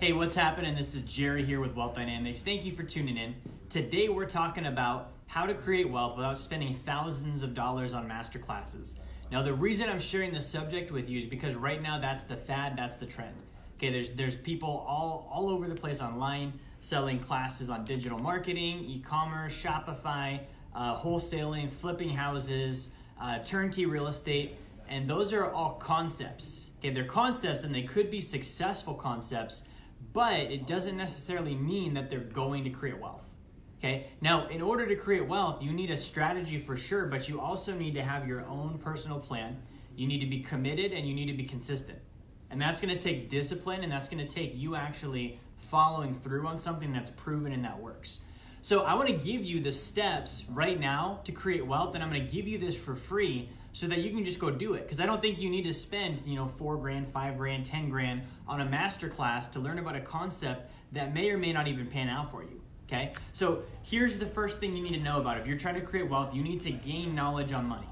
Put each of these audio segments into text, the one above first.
Hey, what's happening? This is Jerry here with Wealth Dynamics. Thank you for tuning in. Today we're talking about how to create wealth without spending thousands of dollars on master classes. Now, the reason I'm sharing this subject with you is because right now that's the fad, that's the trend. Okay, there's people all over the place online selling classes on digital marketing, e-commerce, Shopify, wholesaling, flipping houses, turnkey real estate, and those are all concepts. Okay, they're concepts and they could be successful concepts, but it doesn't necessarily mean that they're going to create wealth. Okay, now in order to create wealth, you need a strategy for sure, but you also need to have your own personal plan. You need to be committed and you need to be consistent. And that's going to take discipline, and that's going to take you actually following through on something that's proven and that works. So I want to give you the steps right now to create wealth, and I'm going to give you this for free so that you can just go do it. Because I don't think you need to spend, $4,000, $5,000, $10,000 on a masterclass to learn about a concept that may or may not even pan out for you. Okay? So here's the first thing you need to know about it. If you're trying to create wealth, you need to gain knowledge on money.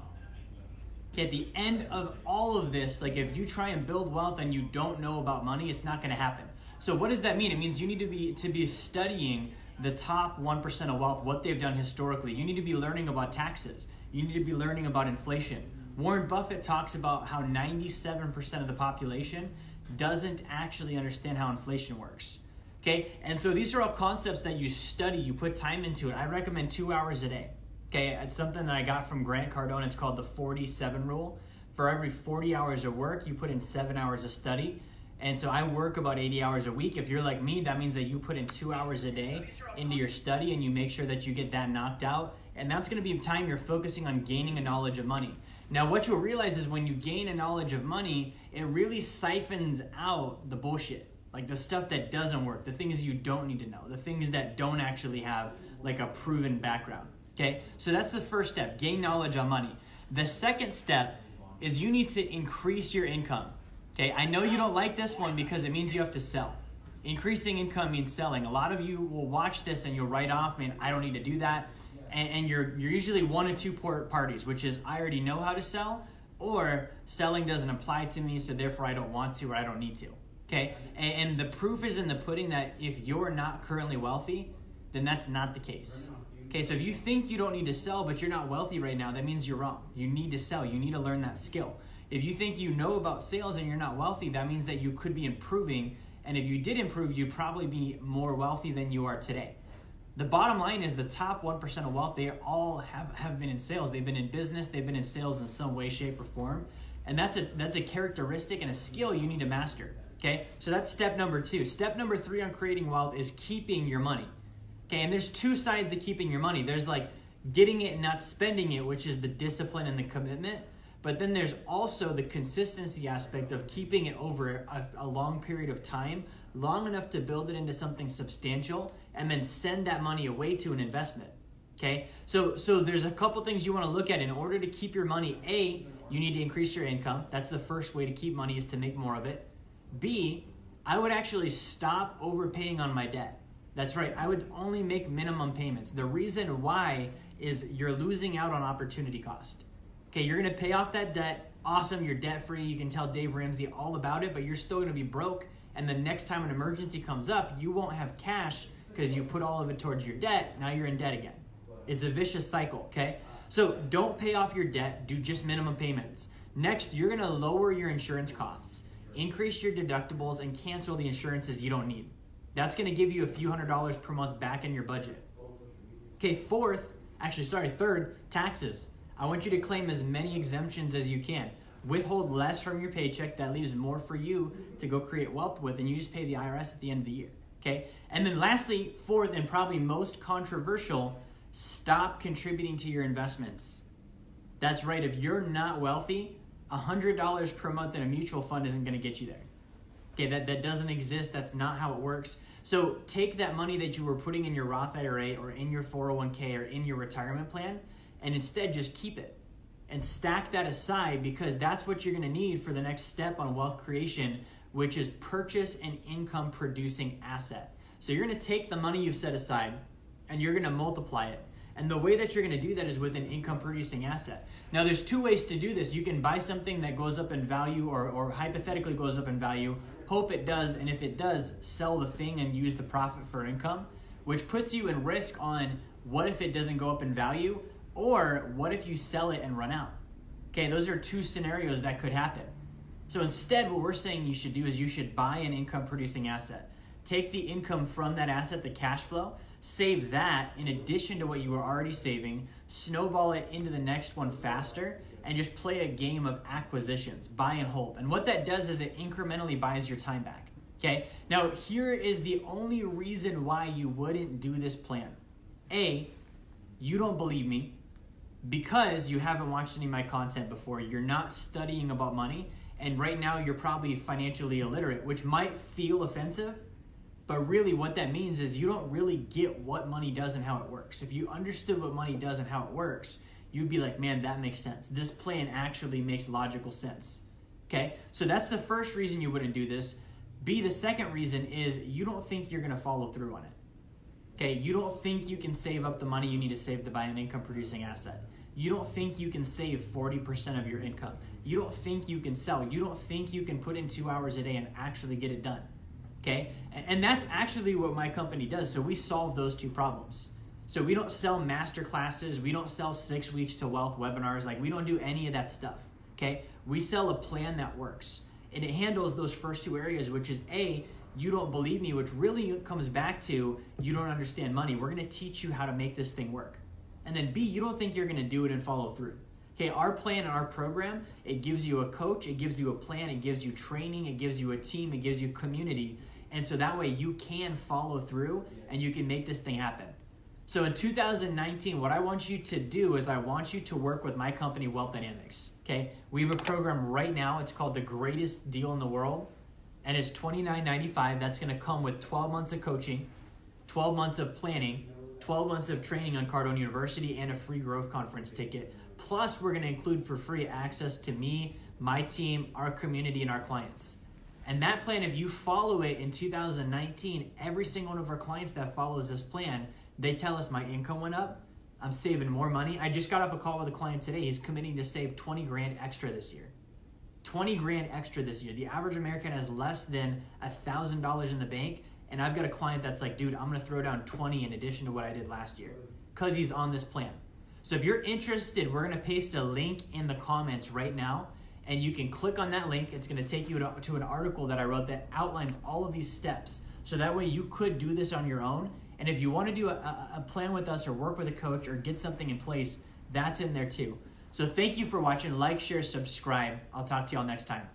Okay, at the end of all of this, like if you try and build wealth and you don't know about money, it's not going to happen. So what does that mean? It means you need to be studying the top 1% of wealth, what they've done historically. You need to be learning about taxes. You need to be learning about inflation. Warren Buffett talks about how 97% of the population doesn't actually understand how inflation works. Okay, and so these are all concepts that you study, you put time into it. I recommend 2 hours a day. Okay, it's something that I got from Grant Cardone. It's called the 40-7 rule. For every 40 hours of work, you put in 7 hours of study. And so I work about 80 hours a week. If you're like me, that means that you put in 2 hours a day into your study and you make sure that you get that knocked out. And that's going to be time you're focusing on gaining a knowledge of money. Now, what you'll realize is when you gain a knowledge of money, it really siphons out the bullshit. Like the stuff that doesn't work, the things you don't need to know, the things that don't actually have like a proven background. Okay, so that's the first step, gain knowledge on money. The second step is you need to increase your income. Okay, I know you don't like this one because it means you have to sell. Increasing income means selling. A lot of you will watch this and you'll write off, man, I don't need to do that. And you're usually one of two parties, which is I already know how to sell, or selling doesn't apply to me, so therefore I don't want to or I don't need to. Okay, and the proof is in the pudding that if you're not currently wealthy, then that's not the case. Okay, so if you think you don't need to sell, but you're not wealthy right now, that means you're wrong. You need to sell. You need to learn that skill. If you think you know about sales and you're not wealthy, that means that you could be improving. And if you did improve, you'd probably be more wealthy than you are today. The bottom line is the top 1% of wealth, they all have been in sales. They've been in business. They've been in sales in some way, shape, or form. And that's a characteristic and a skill you need to master. Okay, so that's step number 2. Step number 3 on creating wealth is keeping your money. Okay, and there's two sides of keeping your money. There's like getting it and not spending it, which is the discipline and the commitment. But then there's also the consistency aspect of keeping it over a long period of time, long enough to build it into something substantial, and then send that money away to an investment. Okay, so there's a couple things you want to look at in order to keep your money. A, you need to increase your income. That's the first way to keep money, is to make more of it. B, I would actually stop overpaying on my debt. That's right, I would only make minimum payments. The reason why is you're losing out on opportunity cost. Okay, you're gonna pay off that debt. Awesome, you're debt free. You can tell Dave Ramsey all about it, but you're still gonna be broke. And the next time an emergency comes up, you won't have cash because you put all of it towards your debt. Now you're in debt again. It's a vicious cycle, okay? So don't pay off your debt, do just minimum payments. Next, you're gonna lower your insurance costs, increase your deductibles, and cancel the insurances you don't need. That's going to give you a few $100s per month back in your budget. Okay, third, taxes. I want you to claim as many exemptions as you can. Withhold less from your paycheck. That leaves more for you to go create wealth with, and you just pay the IRS at the end of the year. Okay? And then lastly, fourth, and probably most controversial, stop contributing to your investments. That's right, if you're not wealthy, $100 per month in a mutual fund isn't going to get you there. Okay, that doesn't exist. That's not how it works. So take that money that you were putting in your Roth IRA or in your 401k or in your retirement plan, and instead just keep it and stack that aside, because that's what you're going to need for the next step on wealth creation, which is purchase an income producing asset. So you're going to take the money you've set aside and you're going to multiply it. And the way that you're going to do that is with an income producing asset. Now, there's two ways to do this. You can buy something that goes up in value or hypothetically goes up in value, hope it does, and if it does, sell the thing and use the profit for income, which puts you in risk on what if it doesn't go up in value, or what if you sell it and run out? Okay, those are two scenarios that could happen. So instead, what we're saying you should do is you should buy an income producing asset. Take the income from that asset, the cash flow, save that in addition to what you were already saving, snowball it into the next one faster, and just play a game of acquisitions, buy and hold. And what that does is it incrementally buys your time back. Okay, now here is the only reason why you wouldn't do this plan. A, you don't believe me because you haven't watched any of my content before. You're not studying about money, and right now you're probably financially illiterate, which might feel offensive, but really what that means is you don't really get what money does and how it works. If you understood what money does and how it works, you'd be like, man, that makes sense. This plan actually makes logical sense. Okay, so that's the first reason you wouldn't do this. B, the second reason is you don't think you're gonna follow through on it. Okay, you don't think you can save up the money you need to save to buy an income producing asset. You don't think you can save 40% of your income. You don't think you can sell. You don't think you can put in 2 hours a day and actually get it done. Okay, and that's actually what my company does. So we solve those two problems. So we don't sell master classes. We don't sell 6 weeks to wealth webinars. Like, we don't do any of that stuff. Okay, we sell a plan that works. And it handles those first two areas, which is A, you don't believe me, which really comes back to you don't understand money. We're gonna teach you how to make this thing work. And then B, you don't think you're gonna do it and follow through. Okay, our plan and our program, it gives you a coach, it gives you a plan, it gives you training, it gives you a team, it gives you community. And so that way you can follow through and you can make this thing happen. So in 2019, what I want you to do is I want you to work with my company, Wealth Dynamics. Okay, we have a program right now. It's called The Greatest Deal in the World, and it's $29.95. That's going to come with 12 months of coaching, 12 months of planning, 12 months of training on Cardone University, and a free growth conference ticket. Plus, we're going to include for free access to me, my team, our community, and our clients. And that plan, if you follow it in 2019, every single one of our clients that follows this plan, they tell us my income went up, I'm saving more money. I just got off a call with a client today. He's committing to save 20 grand extra this year. 20 grand extra this year. The average American has less than $1,000 in the bank. And I've got a client that's like, dude, I'm going to throw down 20 in addition to what I did last year because he's on this plan. So if you're interested, we're going to paste a link in the comments right now. And you can click on that link. It's going to take you to an article that I wrote that outlines all of these steps. So that way you could do this on your own. And if you want to do a plan with us or work with a coach or get something in place, that's in there too. So thank you for watching. Like, share, subscribe. I'll talk to y'all next time.